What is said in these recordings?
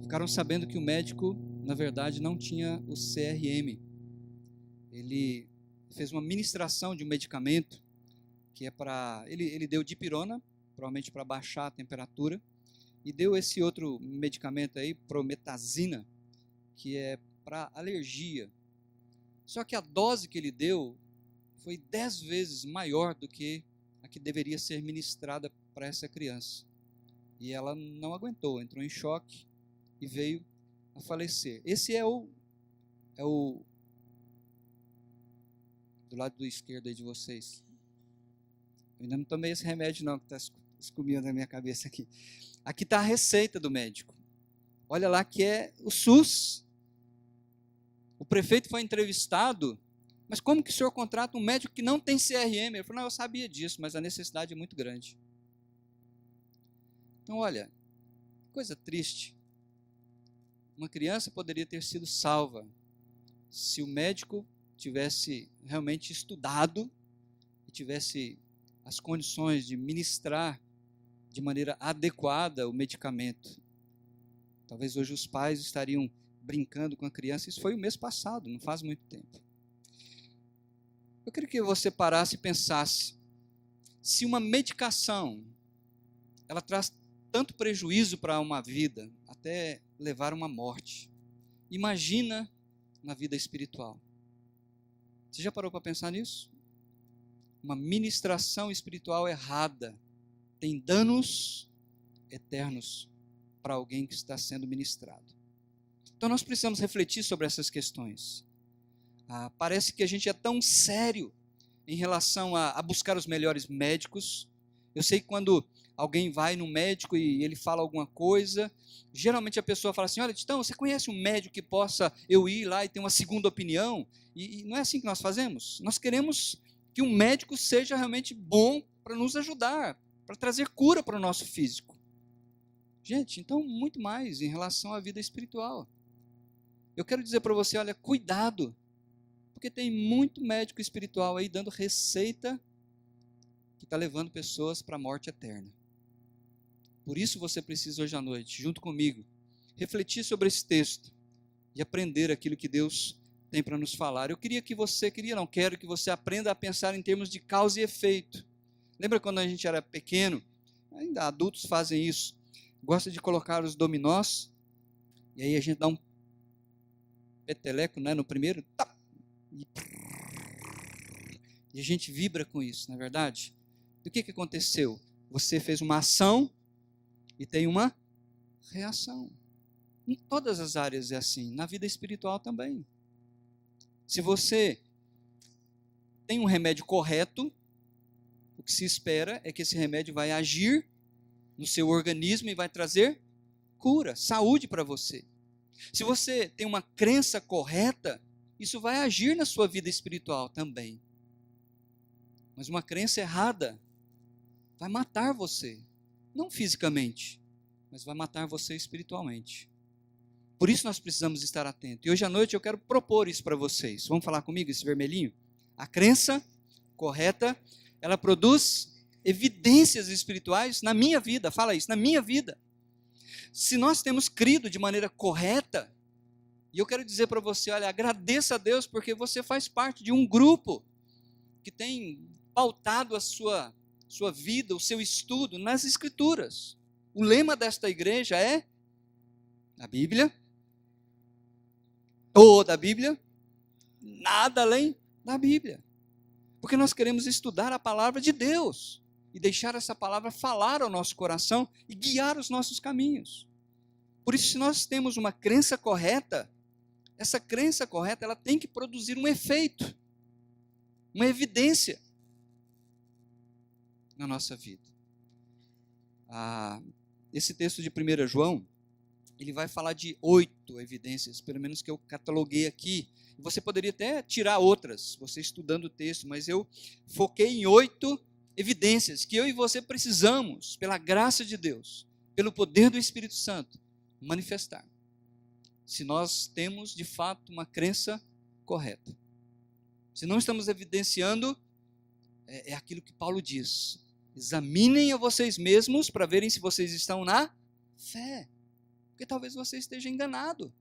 ficaram sabendo que o médico, na verdade, não tinha o CRM. Ele fez uma ministração de um medicamento que é para... Ele deu dipirona, provavelmente para baixar a temperatura, e deu esse outro medicamento aí, prometazina, que é para alergia. Só que a dose que ele deu foi 10 vezes maior do que a que deveria ser ministrada para essa criança. E ela não aguentou, entrou em choque e veio a falecer. Esse é o do lado do esquerdo aí de vocês. Eu ainda não tomei esse remédio não, que está escumindo na minha cabeça aqui. Aqui está a receita do médico. Olha lá que é o SUS. O prefeito foi entrevistado, mas como que o senhor contrata um médico que não tem CRM? Ele falou, não, eu sabia disso, mas a necessidade é muito grande. Então, olha, coisa triste. Uma criança poderia ter sido salva se o médico tivesse realmente estudado e tivesse as condições de ministrar de maneira adequada o medicamento. Talvez hoje os pais estariam brincando com a criança. Isso foi o mês passado, não faz muito tempo. Eu queria que você parasse e pensasse, se uma medicação, ela traz tanto prejuízo para uma vida, até levar a uma morte, imagina na vida espiritual. Você já parou para pensar nisso? Uma ministração espiritual errada tem danos eternos para alguém que está sendo ministrado. Então nós precisamos refletir sobre essas questões. Parece que a gente é tão sério em relação a buscar os melhores médicos. Eu sei que quando alguém vai no médico e ele fala alguma coisa, geralmente a pessoa fala assim, olha, então, você conhece um médico que possa eu ir lá e ter uma segunda opinião? E não é assim que nós fazemos. Nós queremos que um médico seja realmente bom para nos ajudar, para trazer cura para o nosso físico. Gente, então muito mais em relação à vida espiritual. Eu quero dizer para você, olha, cuidado, porque tem muito médico espiritual aí dando receita que está levando pessoas para a morte eterna. Por isso você precisa hoje à noite, junto comigo, refletir sobre esse texto e aprender aquilo que Deus tem para nos falar. Eu quero que você aprenda a pensar em termos de causa e efeito. Lembra quando a gente era pequeno? Ainda adultos fazem isso. Gosta de colocar os dominós, e aí a gente dá um peteleco, né, no primeiro, tá, e a gente vibra com isso, não é verdade? E o que aconteceu? Você fez uma ação e tem uma reação. Em todas as áreas é assim, na vida espiritual também. Se você tem um remédio correto, o que se espera é que esse remédio vai agir no seu organismo e vai trazer cura, saúde para você. Se você tem uma crença correta, isso vai agir na sua vida espiritual também. Mas uma crença errada vai matar você, não fisicamente, mas vai matar você espiritualmente. Por isso nós precisamos estar atentos. E hoje à noite eu quero propor isso para vocês. Vamos falar comigo, esse vermelhinho? A crença correta, ela produz evidências espirituais na minha vida. Fala isso, na minha vida. Se nós temos crido de maneira correta, e eu quero dizer para você, olha, agradeça a Deus porque você faz parte de um grupo que tem pautado a sua vida, o seu estudo nas Escrituras. O lema desta igreja é a Bíblia, toda a Bíblia, nada além da Bíblia. Porque nós queremos estudar a palavra de Deus e deixar essa palavra falar ao nosso coração e guiar os nossos caminhos. Por isso, se nós temos uma crença correta, essa crença correta ela tem que produzir um efeito, uma evidência na nossa vida. Esse texto de 1 João, ele vai falar de 8 evidências, pelo menos que eu cataloguei aqui. Você poderia até tirar outras, você estudando o texto, mas eu foquei em 8 evidências que eu e você precisamos, pela graça de Deus, pelo poder do Espírito Santo, manifestar. Se nós temos, de fato, uma crença correta. Se não estamos evidenciando, é aquilo que Paulo diz. Examinem a vocês mesmos para verem se vocês estão na fé. Porque talvez você esteja enganado.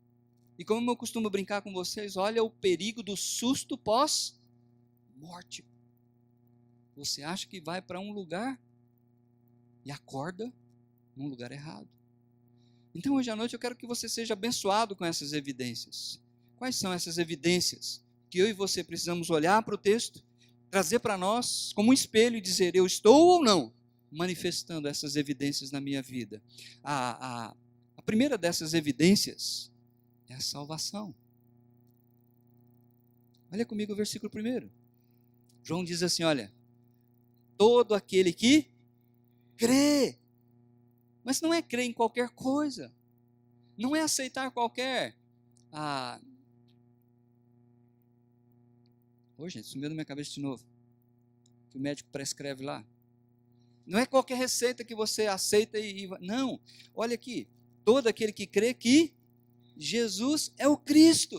E como eu costumo brincar com vocês, olha o perigo do susto pós-morte. Você acha que vai para um lugar e acorda num lugar errado. Então hoje à noite eu quero que você seja abençoado com essas evidências. Quais são essas evidências que eu e você precisamos olhar para o texto, trazer para nós como um espelho e dizer, eu estou ou não manifestando essas evidências na minha vida? A primeira dessas evidências é a salvação. Olha comigo o versículo 1. João diz assim, olha, todo aquele que crê. Mas não é crer em qualquer coisa. Não é aceitar qualquer... Gente, sumiu da minha cabeça de novo. Que o médico prescreve lá. Não é qualquer receita que você aceita e... Não, olha aqui. Todo aquele que crê que Jesus é o Cristo.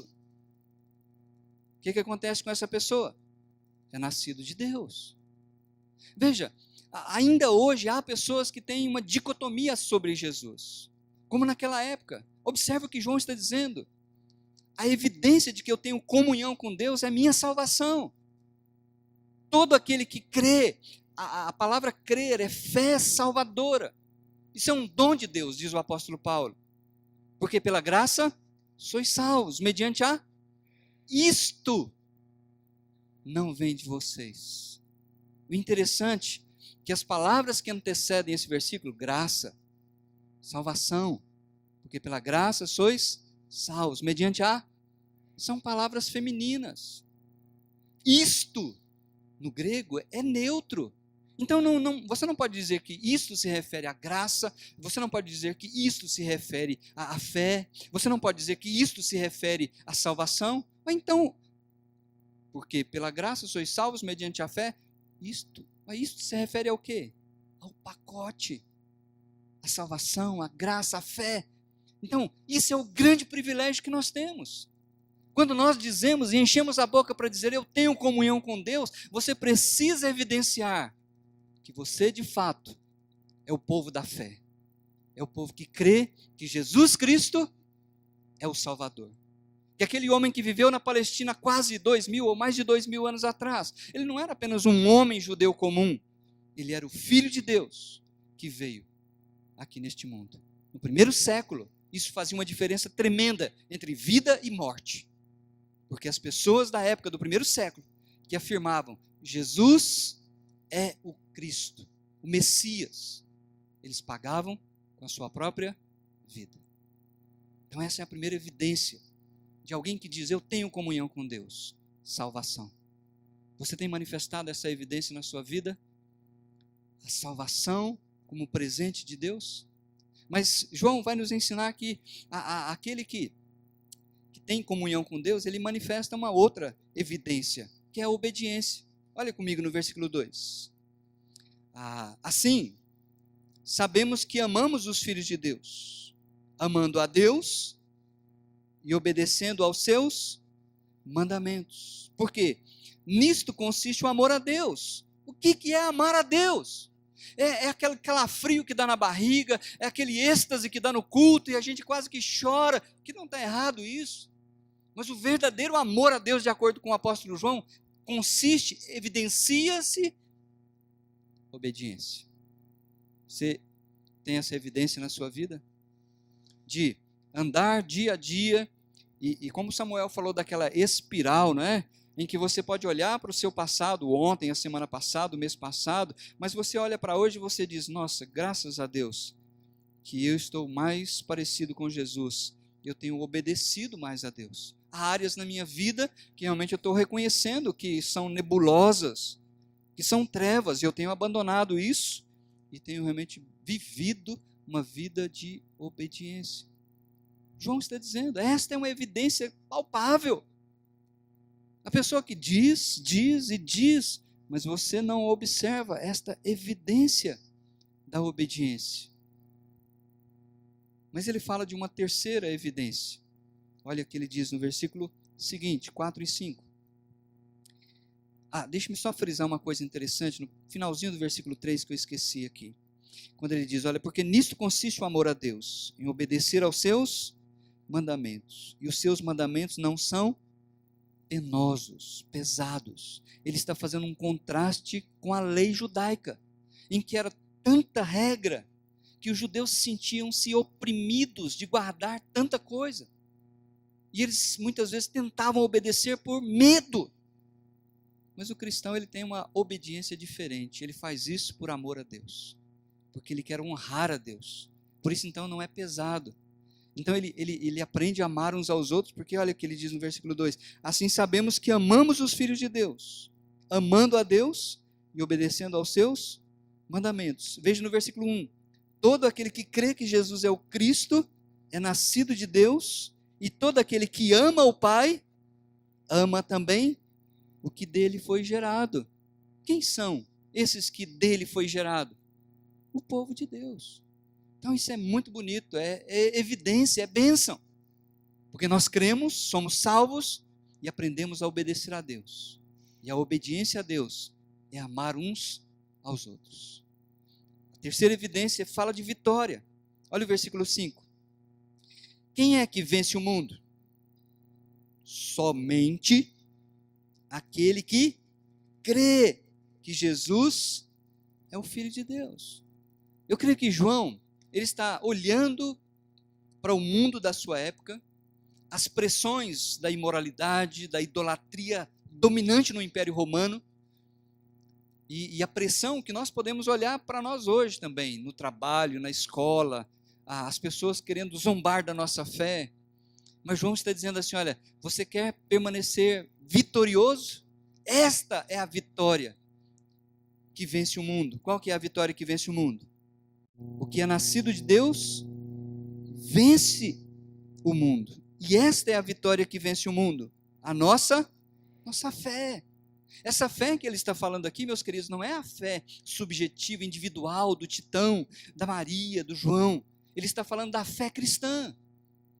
O que acontece com essa pessoa? É nascido de Deus. Veja, ainda hoje há pessoas que têm uma dicotomia sobre Jesus, como naquela época. Observe o que João está dizendo. A evidência de que eu tenho comunhão com Deus é minha salvação. Todo aquele que crê, a palavra crer é fé salvadora. Isso é um dom de Deus, diz o apóstolo Paulo. Porque pela graça sois salvos, mediante a isto não vem de vocês. O interessante é que as palavras que antecedem esse versículo, graça, salvação, porque pela graça sois salvos, mediante a, são palavras femininas. Isto, no grego, é neutro. Então, você não pode dizer que isto se refere à graça, você não pode dizer que isto se refere à fé, você não pode dizer que isto se refere à salvação, ou então, porque pela graça sois salvos mediante a fé, isto se refere ao quê? Ao pacote, a salvação, a graça, a fé. Então, isso é o grande privilégio que nós temos. Quando nós dizemos e enchemos a boca para dizer eu tenho comunhão com Deus, você precisa evidenciar que você de fato é o povo da fé. É o povo que crê que Jesus Cristo é o Salvador. Que aquele homem que viveu na Palestina quase 2000 ou mais de 2000 anos atrás, ele não era apenas um homem judeu comum, ele era o Filho de Deus que veio aqui neste mundo. No primeiro século, isso fazia uma diferença tremenda entre vida e morte. Porque as pessoas da época do primeiro século, que afirmavam, Jesus é o Cristo, o Messias, eles pagavam com a sua própria vida. Então essa é a primeira evidência de alguém que diz, eu tenho comunhão com Deus, salvação. Você tem manifestado essa evidência na sua vida? A salvação como presente de Deus? Mas João vai nos ensinar que aquele que tem comunhão com Deus, ele manifesta uma outra evidência, que é a obediência. Olha comigo no versículo 2. Assim, sabemos que amamos os filhos de Deus, amando a Deus e obedecendo aos seus mandamentos. Por quê? Nisto consiste o amor a Deus. O que é amar a Deus? É aquele calafrio que dá na barriga, é aquele êxtase que dá no culto e a gente quase que chora, que não está errado isso. Mas o verdadeiro amor a Deus, de acordo com o apóstolo João, consiste, evidencia-se obediência. Você tem essa evidência na sua vida? De andar dia a dia, e como Samuel falou daquela espiral, não é? Em que você pode olhar para o seu passado, ontem, a semana passada, o mês passado, mas você olha para hoje e você diz, nossa, graças a Deus, que eu estou mais parecido com Jesus, eu tenho obedecido mais a Deus. Há áreas na minha vida que realmente eu estou reconhecendo que são nebulosas, que são trevas, e eu tenho abandonado isso, e tenho realmente vivido uma vida de obediência. João está dizendo, esta é uma evidência palpável. A pessoa que diz, mas você não observa esta evidência da obediência. Mas ele fala de uma terceira evidência. Olha o que ele diz no versículo seguinte, 4 e 5. Deixa-me só frisar uma coisa interessante, no finalzinho do versículo 3 que eu esqueci aqui. quando ele diz, olha, porque nisto consiste o amor a Deus, em obedecer aos seus mandamentos. E os seus mandamentos não são penosos, pesados. Ele está fazendo um contraste com a lei judaica, em que era tanta regra, que os judeus sentiam-se oprimidos de guardar tanta coisa. E eles muitas vezes tentavam obedecer por medo. Mas o cristão, ele tem uma obediência diferente. Ele faz isso por amor a Deus, porque ele quer honrar a Deus. Por isso, então, não é pesado. Então, ele aprende a amar uns aos outros, porque olha o que ele diz no versículo 2: assim sabemos que amamos os filhos de Deus, amando a Deus e obedecendo aos seus mandamentos. Veja no versículo 1: todo aquele que crê que Jesus é o Cristo é nascido de Deus, e todo aquele que ama o Pai, ama também o que dele foi gerado. Quem são esses que dele foi gerado? O povo de Deus. Então isso é muito bonito, é evidência, é bênção. Porque nós cremos, somos salvos e aprendemos a obedecer a Deus. E a obediência a Deus é amar uns aos outros. A terceira evidência fala de vitória. Olha o versículo 5. Quem é que vence o mundo? Somente aquele que crê que Jesus é o Filho de Deus. Eu creio que João, ele está olhando para o mundo da sua época, as pressões da imoralidade, da idolatria dominante no Império Romano, e a pressão que nós podemos olhar para nós hoje também, no trabalho, na escola, as pessoas querendo zombar da nossa fé. Mas João está dizendo assim, olha, você quer permanecer vitorioso? Esta é a vitória que vence o mundo. Qual que é a vitória que vence o mundo? O que é nascido de Deus vence o mundo. E esta é a vitória que vence o mundo. A nossa fé. Essa fé que ele está falando aqui, meus queridos, não é a fé subjetiva, individual, do Titão, da Maria, do João. Ele está falando da fé cristã.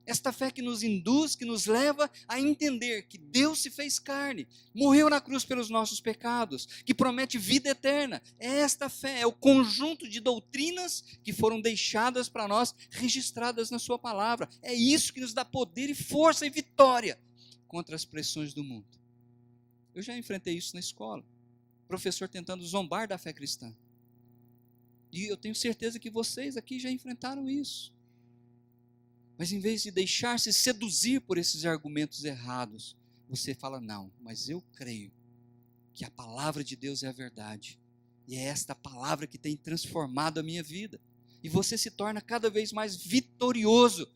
Esta fé que nos induz, que nos leva a entender que Deus se fez carne, morreu na cruz pelos nossos pecados, que promete vida eterna. Esta fé é o conjunto de doutrinas que foram deixadas para nós, registradas na sua palavra. É isso que nos dá poder e força e vitória contra as pressões do mundo. Eu já enfrentei isso na escola, professor tentando zombar da fé cristã. E eu tenho certeza que vocês aqui já enfrentaram isso. Mas em vez de deixar-se seduzir por esses argumentos errados, você fala, não, mas eu creio que a palavra de Deus é a verdade. E é esta palavra que tem transformado a minha vida. E você se torna cada vez mais vitorioso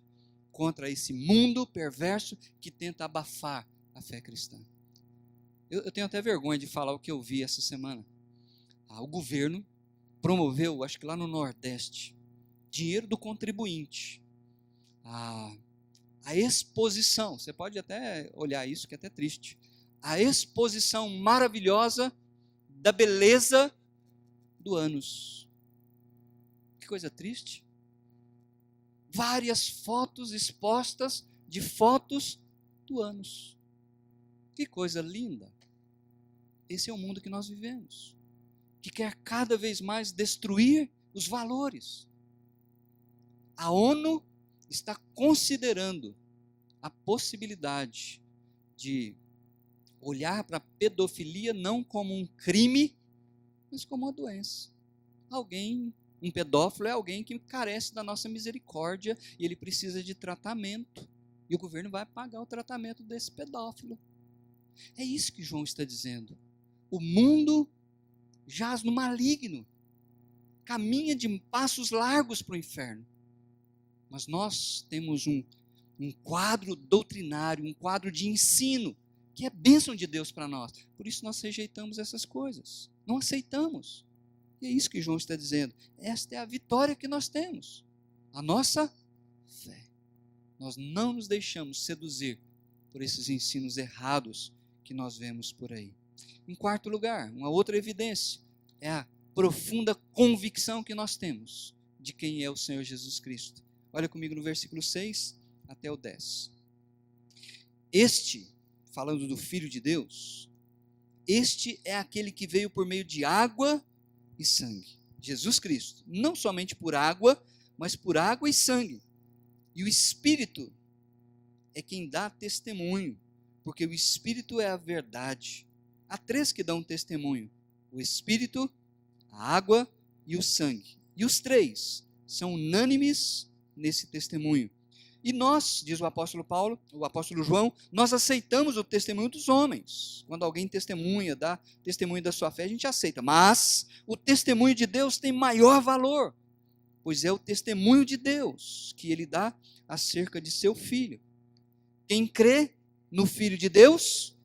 contra esse mundo perverso que tenta abafar a fé cristã. Eu tenho até vergonha de falar o que eu vi essa semana. O governo promoveu, acho que lá no Nordeste, dinheiro do contribuinte, a exposição, você pode até olhar isso que é até triste, a exposição maravilhosa da beleza do ânus. Que coisa triste. Várias fotos expostas de fotos do ânus. Que coisa linda. Esse é o mundo que nós vivemos, que quer cada vez mais destruir os valores. A ONU está considerando a possibilidade de olhar para a pedofilia não como um crime, mas como uma doença. Um pedófilo é alguém que carece da nossa misericórdia e ele precisa de tratamento. E o governo vai pagar o tratamento desse pedófilo. É isso que João está dizendo. O mundo jaz no maligno, caminha de passos largos para o inferno. Mas nós temos um quadro doutrinário, um quadro de ensino, que é bênção de Deus para nós. Por isso nós rejeitamos essas coisas, não aceitamos. E é isso que João está dizendo. Esta é a vitória que nós temos, a nossa fé. Nós não nos deixamos seduzir por esses ensinos errados que nós vemos por aí. Em quarto lugar, uma outra evidência é a profunda convicção que nós temos de quem é o Senhor Jesus Cristo. Olha comigo no versículo 6 até o 10. Este, falando do Filho de Deus, este é aquele que veio por meio de água e sangue. Jesus Cristo, não somente por água, mas por água e sangue. E o Espírito é quem dá testemunho, porque o Espírito é a verdade. Há três que dão testemunho: o Espírito, a água e o sangue. E os três são unânimes nesse testemunho. E nós, diz o apóstolo Paulo, o apóstolo João, nós aceitamos o testemunho dos homens. Quando alguém testemunha, dá testemunho da sua fé, a gente aceita. Mas o testemunho de Deus tem maior valor, pois é o testemunho de Deus que ele dá acerca de seu Filho. Quem crê no Filho de Deus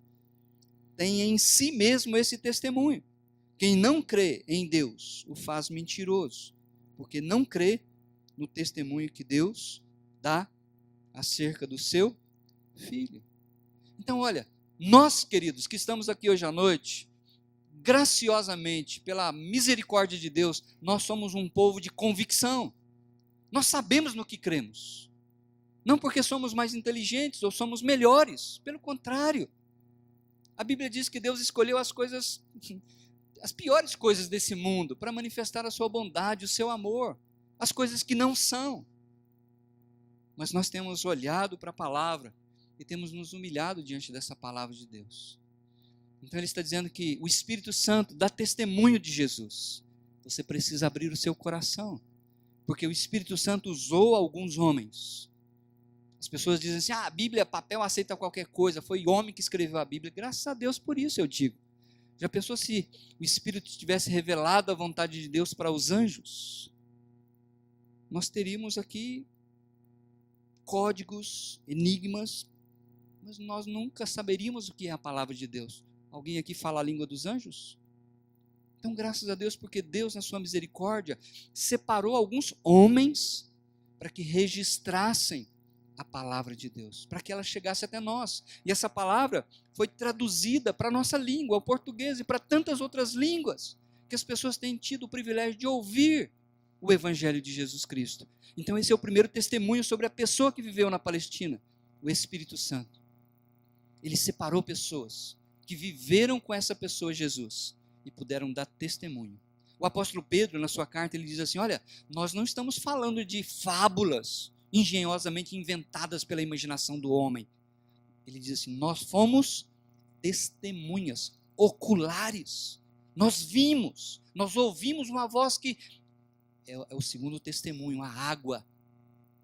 tem em si mesmo esse testemunho. Quem não crê em Deus o faz mentiroso, porque não crê no testemunho que Deus dá acerca do seu Filho. Então, olha, nós, queridos, que estamos aqui hoje à noite, graciosamente, pela misericórdia de Deus, nós somos um povo de convicção. Nós sabemos no que cremos. Não porque somos mais inteligentes ou somos melhores, pelo contrário. A Bíblia diz que Deus escolheu as coisas, as piores coisas desse mundo, para manifestar a sua bondade, o seu amor, as coisas que não são. Mas nós temos olhado para a palavra e temos nos humilhado diante dessa palavra de Deus. Então ele está dizendo que o Espírito Santo dá testemunho de Jesus. Você precisa abrir o seu coração, porque o Espírito Santo usou alguns homens. As pessoas dizem assim: a Bíblia, papel, aceita qualquer coisa, foi homem que escreveu a Bíblia. Graças a Deus por isso eu digo. Já pensou se o Espírito tivesse revelado a vontade de Deus para os anjos? Nós teríamos aqui códigos, enigmas, mas nós nunca saberíamos o que é a palavra de Deus. Alguém aqui fala a língua dos anjos? Então, graças a Deus, porque Deus, na sua misericórdia, separou alguns homens para que registrassem a palavra de Deus, para que ela chegasse até nós. E essa palavra foi traduzida para a nossa língua, o português, e para tantas outras línguas, que as pessoas têm tido o privilégio de ouvir o Evangelho de Jesus Cristo. Então esse é o primeiro testemunho sobre a pessoa que viveu na Palestina, o Espírito Santo. Ele separou pessoas que viveram com essa pessoa, Jesus, e puderam dar testemunho. O apóstolo Pedro, na sua carta, ele diz assim: olha, nós não estamos falando de fábulas engenhosamente inventadas pela imaginação do homem. Ele diz assim: nós fomos testemunhas oculares. Nós vimos, nós ouvimos uma voz que é o segundo testemunho, a água.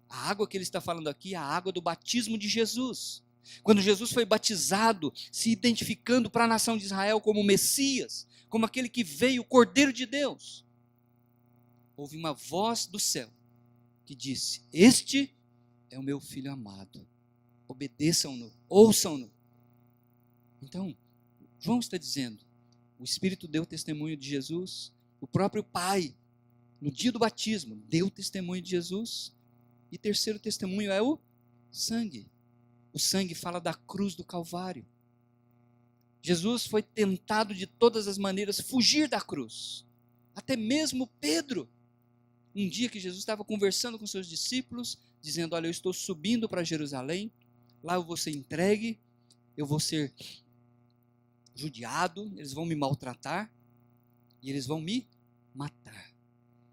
A água que ele está falando aqui é a água do batismo de Jesus. Quando Jesus foi batizado, se identificando para a nação de Israel como Messias, como aquele que veio, o Cordeiro de Deus, houve uma voz do céu que disse: este é o meu filho amado, obedeçam-no, ouçam-no. Então, João está dizendo, o Espírito deu testemunho de Jesus, o próprio Pai, no dia do batismo, deu testemunho de Jesus, e terceiro testemunho é o sangue. O sangue fala da cruz do Calvário. Jesus foi tentado de todas as maneiras fugir da cruz. Até mesmo Pedro. Um dia que Jesus estava conversando com seus discípulos, dizendo: olha, eu estou subindo para Jerusalém, lá eu vou ser entregue, eu vou ser judiado, eles vão me maltratar, e eles vão me matar.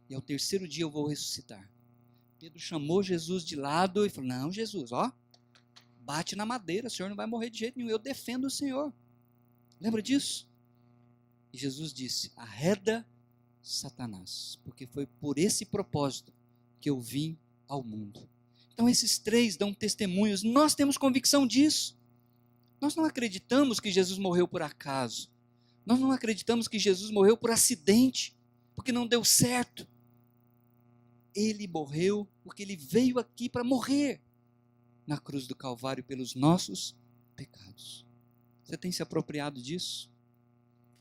E ao terceiro dia eu vou ressuscitar. Pedro chamou Jesus de lado e falou: não, Jesus, bate na madeira, o Senhor não vai morrer de jeito nenhum, eu defendo o Senhor. Lembra disso? E Jesus disse: arreda Satanás, porque foi por esse propósito que eu vim ao mundo. Então esses três dão testemunhos, nós temos convicção disso. Nós não acreditamos que Jesus morreu por acaso. Nós não acreditamos que Jesus morreu por acidente, porque não deu certo. Ele morreu porque ele veio aqui para morrer na cruz do Calvário pelos nossos pecados. Você tem se apropriado disso?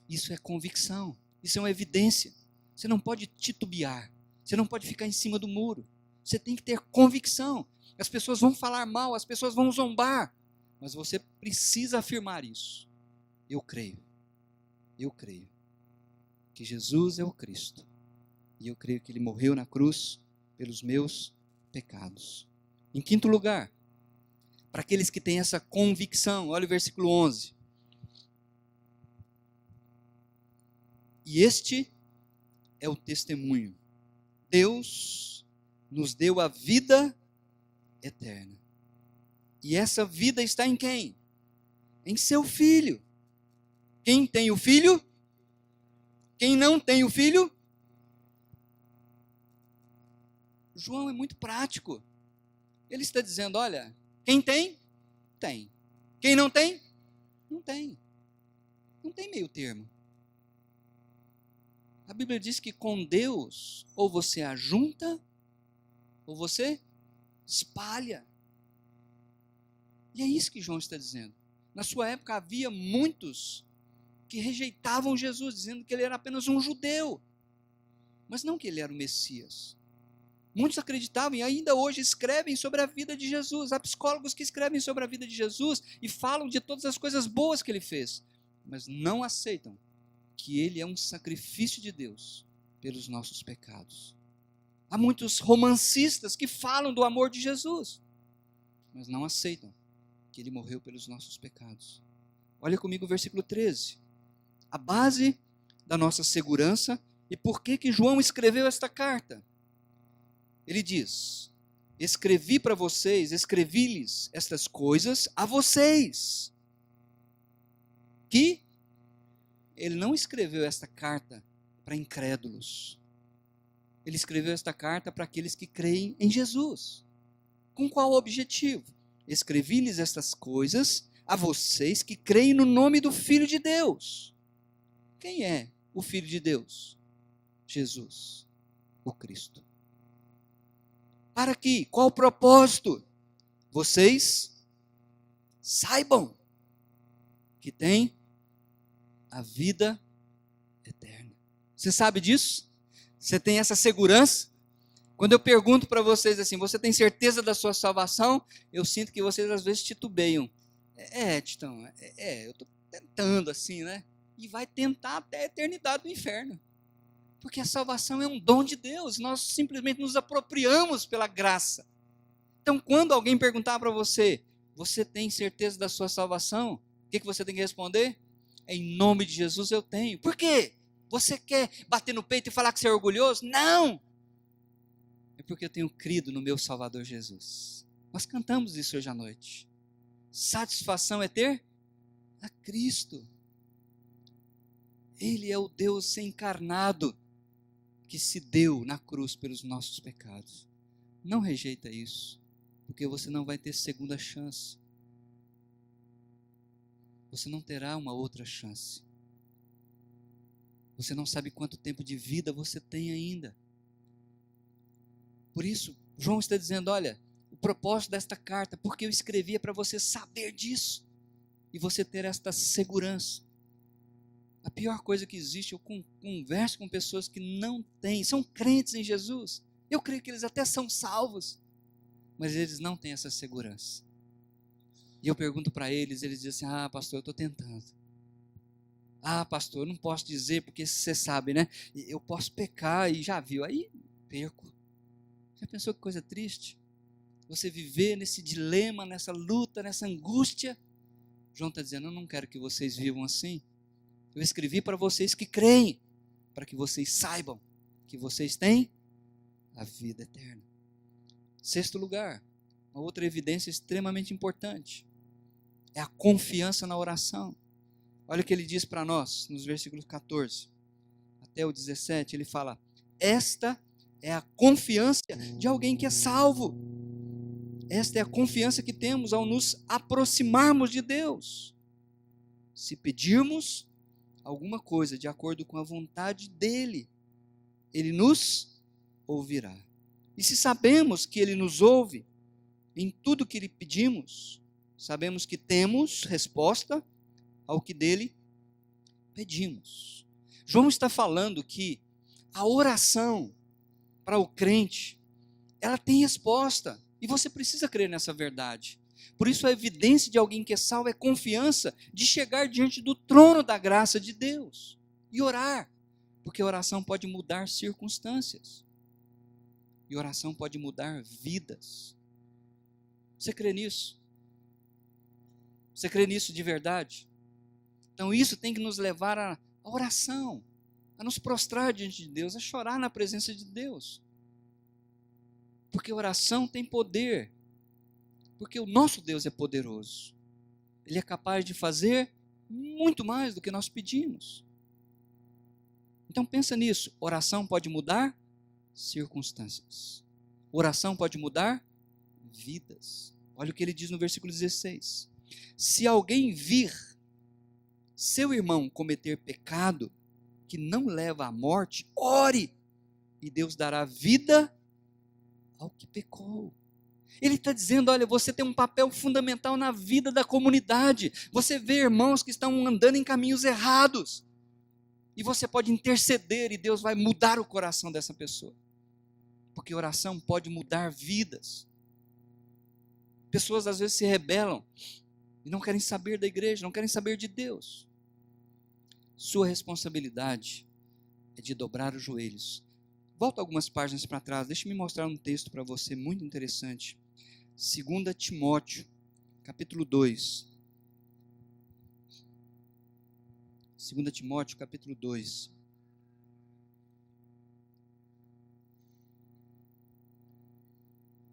Isso é convicção, isso é uma evidência. Você não pode titubear, você não pode ficar em cima do muro. Você tem que ter convicção. As pessoas vão falar mal, as pessoas vão zombar, mas você precisa afirmar isso. Eu creio que Jesus é o Cristo, e eu creio que ele morreu na cruz pelos meus pecados. Em quinto lugar, para aqueles que têm essa convicção, olha o versículo 11. E este é o testemunho. Deus nos deu a vida eterna. E essa vida está em quem? Em seu Filho. Quem tem o Filho? Quem não tem o Filho? João é muito prático. Ele está dizendo, olha, quem tem? Tem. Quem não tem? Não tem. Não tem meio termo. A Bíblia diz que com Deus, ou você ajunta, ou você espalha. E é isso que João está dizendo. Na sua época havia muitos que rejeitavam Jesus, dizendo que ele era apenas um judeu, mas não que ele era o Messias. Muitos acreditavam e ainda hoje escrevem sobre a vida de Jesus. Há psicólogos que escrevem sobre a vida de Jesus e falam de todas as coisas boas que ele fez, mas não aceitam que ele é um sacrifício de Deus pelos nossos pecados. Há muitos romancistas que falam do amor de Jesus, mas não aceitam que ele morreu pelos nossos pecados. Olha comigo o versículo 13. A base da nossa segurança e por que João escreveu esta carta. Ele diz, escrevi-lhes estas coisas a vocês. Que ele não escreveu esta carta para incrédulos. Ele escreveu esta carta para aqueles que creem em Jesus. Com qual objetivo? Escrevi-lhes estas coisas a vocês que creem no nome do Filho de Deus. Quem é o Filho de Deus? Jesus, o Cristo. Para que? Qual o propósito? Vocês saibam que tem a vida eterna. Você sabe disso? Você tem essa segurança? Quando eu pergunto para vocês assim, você tem certeza da sua salvação? Eu sinto que vocês às vezes titubeiam. Titão, eu estou tentando assim, né? E vai tentar até a eternidade do inferno. Porque a salvação é um dom de Deus, nós simplesmente nos apropriamos pela graça. Então, quando alguém perguntar para você, você tem certeza da sua salvação? O que você tem que responder? Em nome de Jesus eu tenho. Por quê? Você quer bater no peito e falar que você é orgulhoso? Não! É porque eu tenho crido no meu Salvador Jesus. Nós cantamos isso hoje à noite. Satisfação é ter a Cristo. Ele é o Deus encarnado que se deu na cruz pelos nossos pecados. Não rejeita isso, porque você não vai ter segunda chance. Você não terá uma outra chance. Você não sabe quanto tempo de vida você tem ainda. Por isso, João está dizendo, olha, o propósito desta carta, porque eu escrevi é para você saber disso, e você ter esta segurança. A pior coisa que existe, eu converso com pessoas que não têm, são crentes em Jesus. Eu creio que eles até são salvos, mas eles não têm essa segurança. E eu pergunto para eles dizem assim, pastor, eu estou tentando. Pastor, eu não posso dizer, porque você sabe, né? Eu posso pecar e já viu, aí perco. Já pensou que coisa triste? Você viver nesse dilema, nessa luta, nessa angústia. João está dizendo, eu não quero que vocês vivam assim. Eu escrevi para vocês que creem, para que vocês saibam que vocês têm a vida eterna. Sexto lugar, uma outra evidência extremamente importante, é a confiança na oração. Olha o que ele diz para nós, nos versículos 14 até o 17, ele fala, esta é a confiança de alguém que é salvo. Esta é a confiança que temos ao nos aproximarmos de Deus. Se pedirmos alguma coisa de acordo com a vontade dele, ele nos ouvirá. E se sabemos que ele nos ouve em tudo que lhe pedimos, sabemos que temos resposta ao que dele pedimos. João está falando que a oração para o crente, ela tem resposta, e você precisa crer nessa verdade. Por isso a evidência de alguém que é salvo é confiança de chegar diante do trono da graça de Deus e orar, porque a oração pode mudar circunstâncias, e a oração pode mudar vidas. Você crê nisso? Você crê nisso de verdade? Então isso tem que nos levar à oração. a nos prostrar diante de Deus, a chorar na presença de Deus. Porque oração tem poder. Porque o nosso Deus é poderoso. Ele é capaz de fazer muito mais do que nós pedimos. Então pensa nisso. Oração pode mudar circunstâncias. Oração pode mudar vidas. Olha o que ele diz no versículo 16. Se alguém vir seu irmão cometer pecado que não leva à morte, ore, e Deus dará vida ao que pecou. Ele está dizendo, olha, você tem um papel fundamental na vida da comunidade. Você vê irmãos que estão andando em caminhos errados. E você pode interceder e Deus vai mudar o coração dessa pessoa. Porque oração pode mudar vidas. Pessoas às vezes se rebelam e não querem saber da igreja, não querem saber de Deus. Sua responsabilidade é de dobrar os joelhos. Volta algumas páginas para trás, deixa-me mostrar um texto para você muito interessante. 2 Timóteo, capítulo 2. 2 Timóteo, capítulo 2.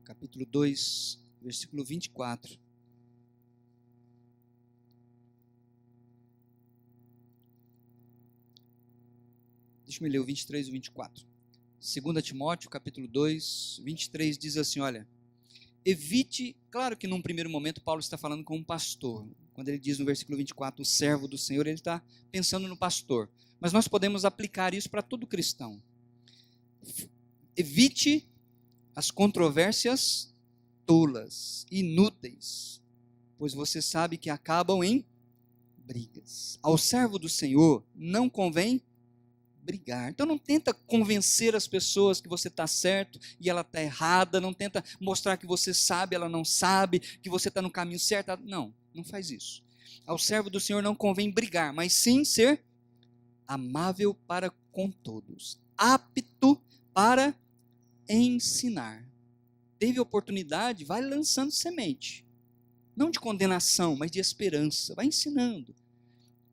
Capítulo 2, versículo 24. Deixa eu ler o 23 e o 24. 2 Timóteo, capítulo 2, 23, diz assim, olha, evite, claro que num primeiro momento Paulo está falando com um pastor, quando ele diz no versículo 24, o servo do Senhor, ele está pensando no pastor, mas nós podemos aplicar isso para todo cristão. Evite as controvérsias tolas, inúteis, pois você sabe que acabam em brigas. Ao servo do Senhor não convém brigar. Então não tenta convencer as pessoas que você está certo e ela está errada, não tenta mostrar que você sabe, ela não sabe, que você está no caminho certo. Não, não faz isso. Ao servo do Senhor não convém brigar, mas sim ser amável para com todos, apto para ensinar. Teve oportunidade, vai lançando semente. Não de condenação, mas de esperança. Vai ensinando.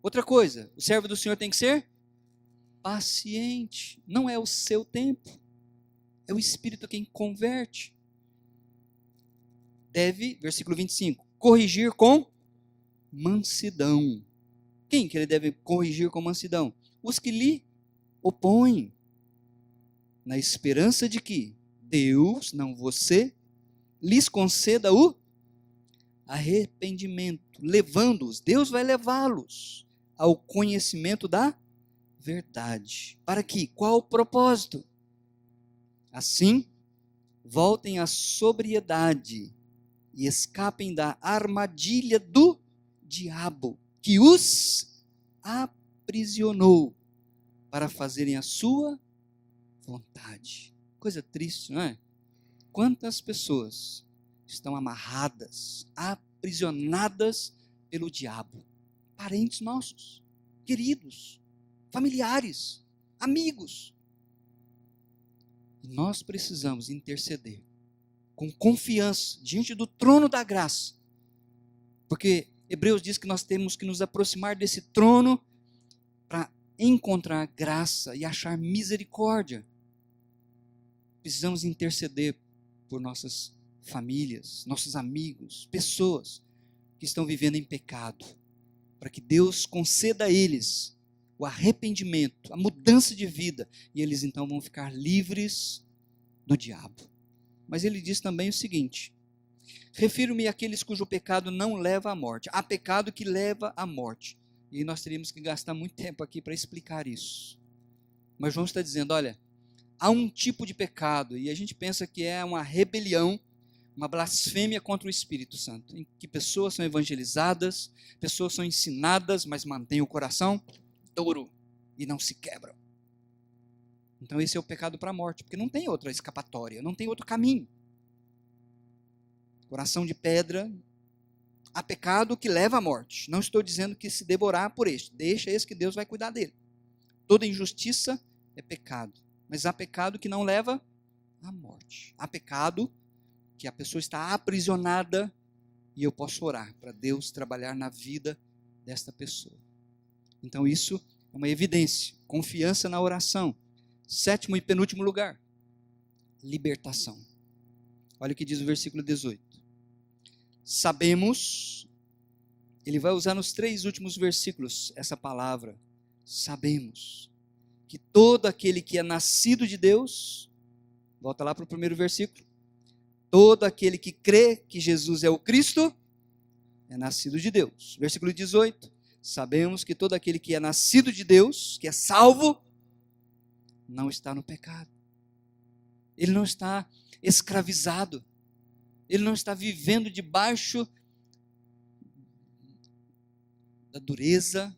Outra coisa, o servo do Senhor tem que ser paciente. Não é o seu tempo. É o Espírito quem converte. Deve, versículo 25, corrigir com mansidão. Quem que ele deve corrigir com mansidão? Os que lhe opõem. Na esperança de que Deus, não você, lhes conceda o arrependimento, levando-os, Deus vai levá-los ao conhecimento da verdade. Para que? Qual o propósito? Assim, voltem à sobriedade e escapem da armadilha do diabo, que os aprisionou para fazerem a sua vontade. Coisa triste, não é? Quantas pessoas estão amarradas, aprisionadas pelo diabo? Parentes nossos, queridos, familiares, amigos. E nós precisamos interceder com confiança diante do trono da graça. Porque Hebreus diz que nós temos que nos aproximar desse trono para encontrar graça e achar misericórdia. Precisamos interceder por nossas famílias, nossos amigos, pessoas que estão vivendo em pecado, para que Deus conceda a eles o arrependimento, a mudança de vida, e eles então vão ficar livres do diabo. Mas ele diz também o seguinte: refiro-me àqueles cujo pecado não leva à morte. Há pecado que leva à morte, e nós teríamos que gastar muito tempo aqui para explicar isso. Mas João está dizendo, olha, há um tipo de pecado, e a gente pensa que é uma rebelião, uma blasfêmia contra o Espírito Santo, em que pessoas são evangelizadas, pessoas são ensinadas, mas mantêm o coração duro e não se quebram. Então esse é o pecado para a morte, porque não tem outra escapatória, não tem outro caminho. Coração de pedra, há pecado que leva à morte. Não estou dizendo que se devorar por este, deixa esse que Deus vai cuidar dele. Toda injustiça é pecado, mas há pecado que não leva à morte. Há pecado que a pessoa está aprisionada e eu posso orar para Deus trabalhar na vida desta pessoa. Então isso é uma evidência. Confiança na oração. Sétimo e penúltimo lugar, libertação. Olha o que diz o versículo 18. Sabemos, ele vai usar nos 3 últimos versículos essa palavra, sabemos, que todo aquele que é nascido de Deus, volta lá para o primeiro versículo, todo aquele que crê que Jesus é o Cristo, é nascido de Deus. Versículo 18, sabemos que todo aquele que é nascido de Deus, que é salvo, não está no pecado. Ele não está escravizado. Ele não está vivendo debaixo da dureza,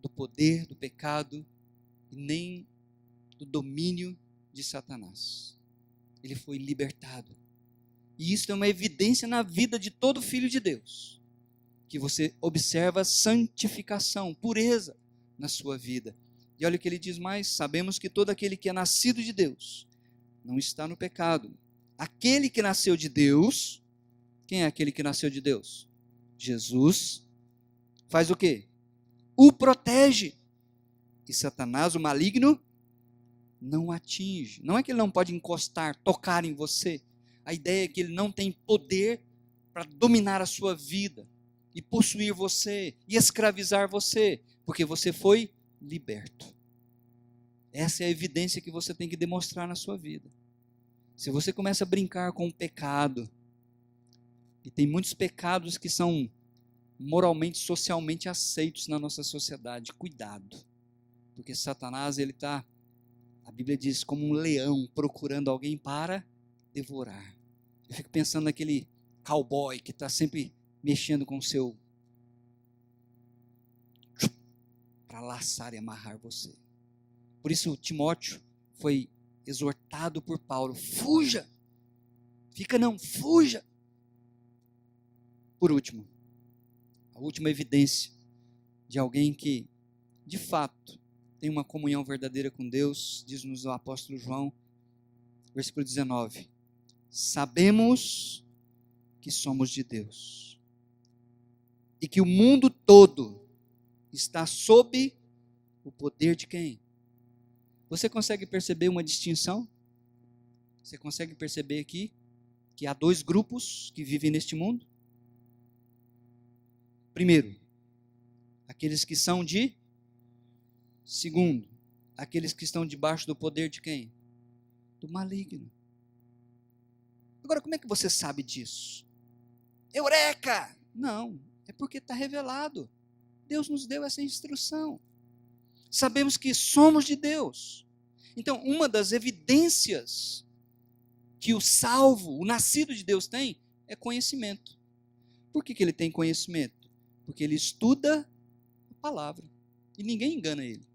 do poder, do pecado, e nem do domínio de Satanás. Ele foi libertado. E isso é uma evidência na vida de todo filho de Deus, que você observa santificação, pureza na sua vida. E olha o que ele diz mais, sabemos que todo aquele que é nascido de Deus não está no pecado. Aquele que nasceu de Deus, quem é aquele que nasceu de Deus? Jesus. Faz o quê? O protege. E Satanás, o maligno, não atinge. Não é que ele não pode encostar, tocar em você. A ideia é que ele não tem poder para dominar a sua vida e possuir você e escravizar você, porque você foi liberto. Essa é a evidência que você tem que demonstrar na sua vida. Se você começa a brincar com o pecado, e tem muitos pecados que são moralmente, socialmente aceitos na nossa sociedade, cuidado, porque Satanás, ele está, a Bíblia diz, como um leão procurando alguém para devorar. Eu fico pensando naquele cowboy que está sempre mexendo com o seu, para laçar e amarrar você. Por isso Timóteo foi exortado por Paulo, fuja, fuja. Por último, a última evidência de alguém que, de fato, tem uma comunhão verdadeira com Deus, diz-nos o apóstolo João, versículo 19, sabemos que somos de Deus, e que o mundo todo está sob o poder de quem? Você consegue perceber uma distinção? Você consegue perceber aqui que há 2 grupos que vivem neste mundo? Primeiro, aqueles que são de. Segundo, aqueles que estão debaixo do poder de quem? Do maligno. Agora, como é que você sabe disso? Eureka! Não, é porque está revelado. Deus nos deu essa instrução. Sabemos que somos de Deus. Então, uma das evidências que o salvo, o nascido de Deus tem, é conhecimento. Por que ele tem conhecimento? Porque ele estuda a palavra. E ninguém engana ele.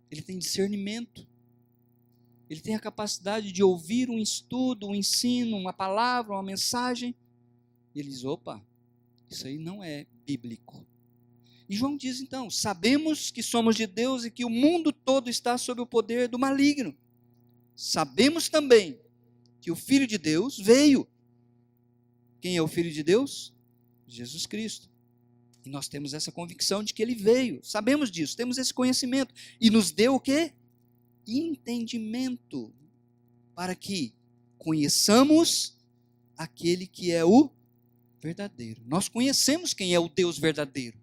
Ele tem discernimento. Ele tem a capacidade de ouvir um estudo, um ensino, uma palavra, uma mensagem. E ele diz, opa, isso aí não é bíblico. E João diz então, sabemos que somos de Deus e que o mundo todo está sob o poder do maligno. Sabemos também que o Filho de Deus veio. Quem é o Filho de Deus? Jesus Cristo. E nós temos essa convicção de que ele veio. Sabemos disso, temos esse conhecimento. E nos deu o quê? Entendimento. Para que conheçamos aquele que é o verdadeiro. Nós conhecemos quem é o Deus verdadeiro.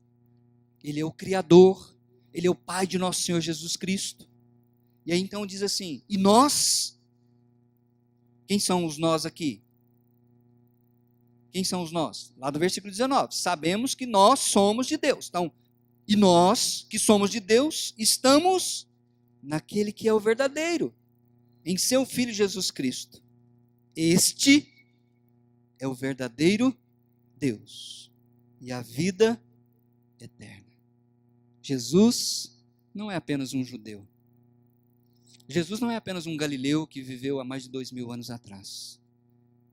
Ele é o Criador, Ele é o Pai de nosso Senhor Jesus Cristo. E aí então diz assim, e nós, quem são os nós aqui? Quem são os nós? Lá do versículo 19, sabemos que nós somos de Deus. Então, e nós que somos de Deus, estamos naquele que é o verdadeiro, em seu Filho Jesus Cristo. Este é o verdadeiro Deus e a vida eterna. Jesus não é apenas um judeu. Jesus não é apenas um galileu que viveu há mais de 2000 anos atrás.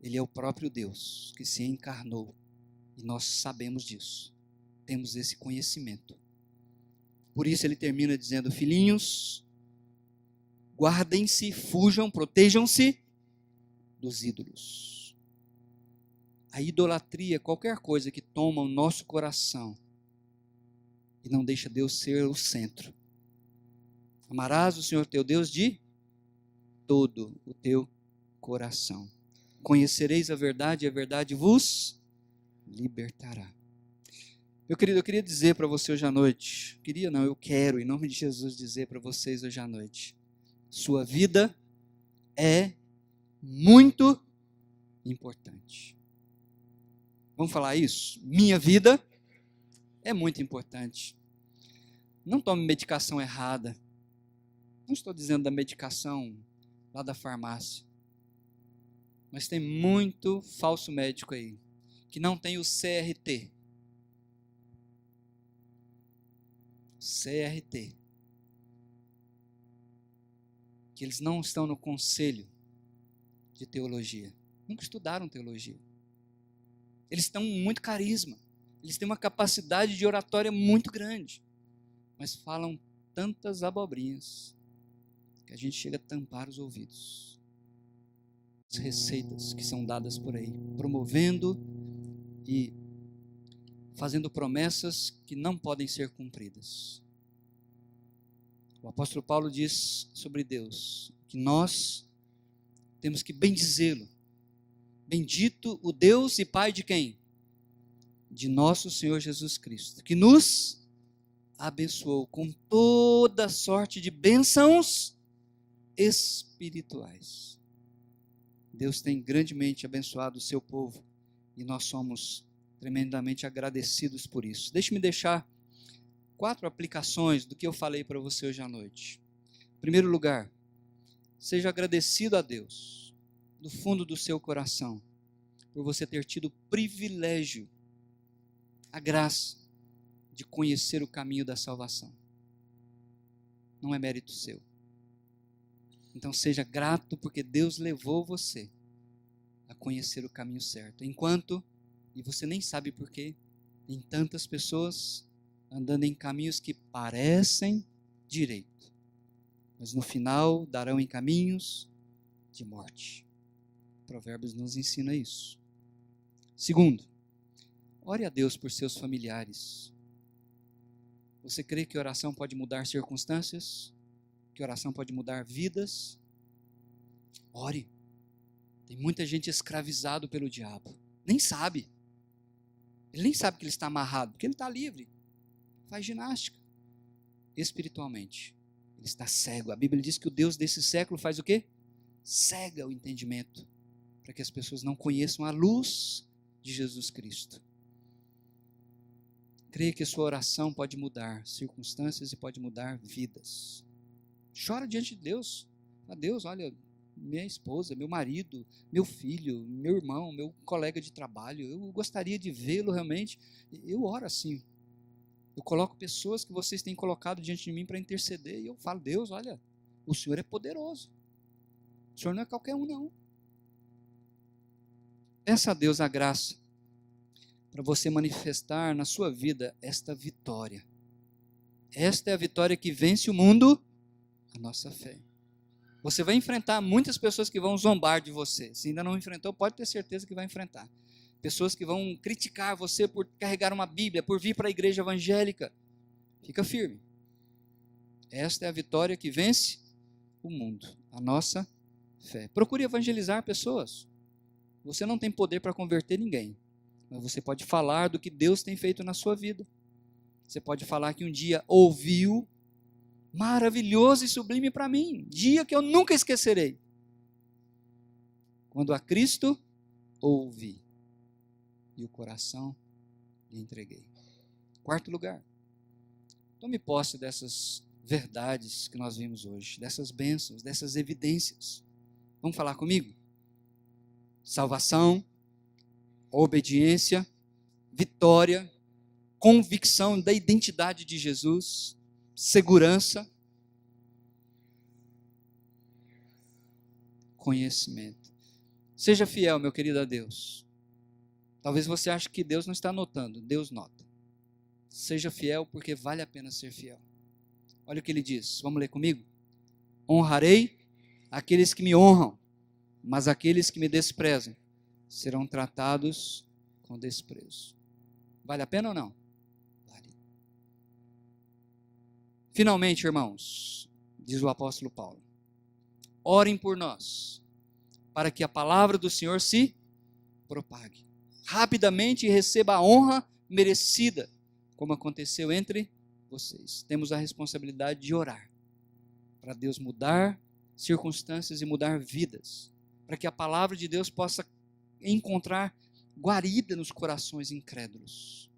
Ele é o próprio Deus que se encarnou. E nós sabemos disso. Temos esse conhecimento. Por isso ele termina dizendo, filhinhos, guardem-se, fujam, protejam-se dos ídolos. A idolatria é qualquer coisa que toma o nosso coração e não deixa Deus ser o centro. Amarás o Senhor teu Deus de todo o teu coração. Conhecereis a verdade e a verdade vos libertará. Meu querido, eu queria dizer para você hoje à noite, eu quero, em nome de Jesus, dizer para vocês hoje à noite, sua vida é muito importante. Vamos falar isso? Minha vida é muito importante. Não tome medicação errada. Não estou dizendo da medicação lá da farmácia. Mas tem muito falso médico aí, que não tem o CRT. CRT. Que eles não estão no conselho de teologia. Nunca estudaram teologia. Eles têm muito carisma. Eles têm uma capacidade de oratória muito grande. Mas falam tantas abobrinhas que a gente chega a tampar os ouvidos. As receitas que são dadas por aí, promovendo e fazendo promessas que não podem ser cumpridas. O apóstolo Paulo diz sobre Deus que nós temos que bendizê-lo. Bendito o Deus e Pai de quem? De nosso Senhor Jesus Cristo, que nos abençoou com toda sorte de bênçãos espirituais. Deus tem grandemente abençoado o seu povo e nós somos tremendamente agradecidos por isso. Deixe-me deixar 4 aplicações do que eu falei para você hoje à noite. Em primeiro lugar, seja agradecido a Deus, do fundo do seu coração, por você ter tido o privilégio, a graça de conhecer o caminho da salvação. Não é mérito seu. Então seja grato porque Deus levou você a conhecer o caminho certo. Enquanto, e você nem sabe por quê, tem tantas pessoas andando em caminhos que parecem direito, mas no final darão em caminhos de morte. Provérbios nos ensina isso. Segundo, ore a Deus por seus familiares. Você crê que oração pode mudar circunstâncias? Que oração pode mudar vidas? Ore. Tem muita gente escravizado pelo diabo. Nem sabe. Ele nem sabe que ele está amarrado, porque ele está livre. Faz ginástica. Espiritualmente, ele está cego. A Bíblia diz que o Deus desse século faz o quê? Cega o entendimento, para que as pessoas não conheçam a luz de Jesus Cristo. Creia que a sua oração pode mudar circunstâncias e pode mudar vidas. Chora diante de Deus. A Deus, olha, minha esposa, meu marido, meu filho, meu irmão, meu colega de trabalho, eu gostaria de vê-lo realmente. Eu oro assim. Eu coloco pessoas que vocês têm colocado diante de mim para interceder e eu falo, Deus, olha, o Senhor é poderoso. O Senhor não é qualquer um, não. Peça a Deus a graça para você manifestar na sua vida esta vitória. Esta é a vitória que vence o mundo, a nossa fé. Você vai enfrentar muitas pessoas que vão zombar de você. Se ainda não enfrentou, pode ter certeza que vai enfrentar. Pessoas que vão criticar você por carregar uma Bíblia, por vir para a igreja evangélica. Fica firme. Esta é a vitória que vence o mundo, a nossa fé. Procure evangelizar pessoas. Você não tem poder para converter ninguém, mas você pode falar do que Deus tem feito na sua vida. Você pode falar que um dia ouviu, maravilhoso e sublime para mim, dia que eu nunca esquecerei. Quando a Cristo ouvi e o coração lhe entreguei. Quarto lugar, tome posse dessas verdades que nós vimos hoje, dessas bênçãos, dessas evidências. Vamos falar comigo? Salvação, obediência, vitória, convicção da identidade de Jesus, segurança, conhecimento. Seja fiel, meu querido, a Deus. Talvez você ache que Deus não está notando, Deus nota. Seja fiel porque vale a pena ser fiel. Olha o que ele diz, vamos ler comigo? Honrarei aqueles que me honram, mas aqueles que me desprezam serão tratados com desprezo. Vale a pena ou não? Vale. Finalmente, irmãos, diz o apóstolo Paulo. Orem por nós, para que a palavra do Senhor se propague rapidamente e receba a honra merecida, como aconteceu entre vocês. Temos a responsabilidade de orar, para Deus mudar circunstâncias e mudar vidas, para que a palavra de Deus possa encontrar guarida nos corações incrédulos.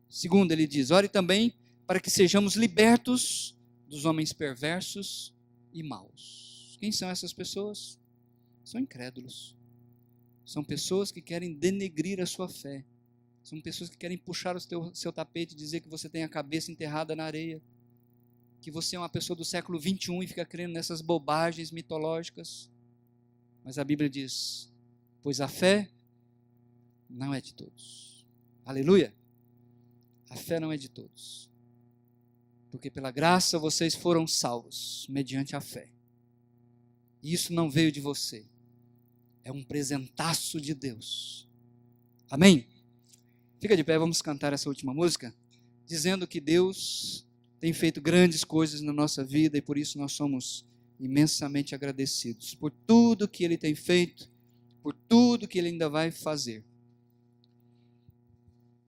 Segundo, ele diz, ore também para que sejamos libertos dos homens perversos e maus. Quem são essas pessoas? São incrédulos. São pessoas que querem denegrir a sua fé. São pessoas que querem puxar o seu tapete e dizer que você tem a cabeça enterrada na areia, que você é uma pessoa do século 21 e fica crendo nessas bobagens mitológicas. Mas a Bíblia diz, pois a fé não é de todos. Aleluia! A fé não é de todos. Porque pela graça vocês foram salvos, mediante a fé. E isso não veio de você. É um presentaço de Deus. Amém? Fica de pé, vamos cantar essa última música, dizendo que Deus tem feito grandes coisas na nossa vida e por isso nós somos imensamente agradecidos por tudo que Ele tem feito, por tudo que Ele ainda vai fazer.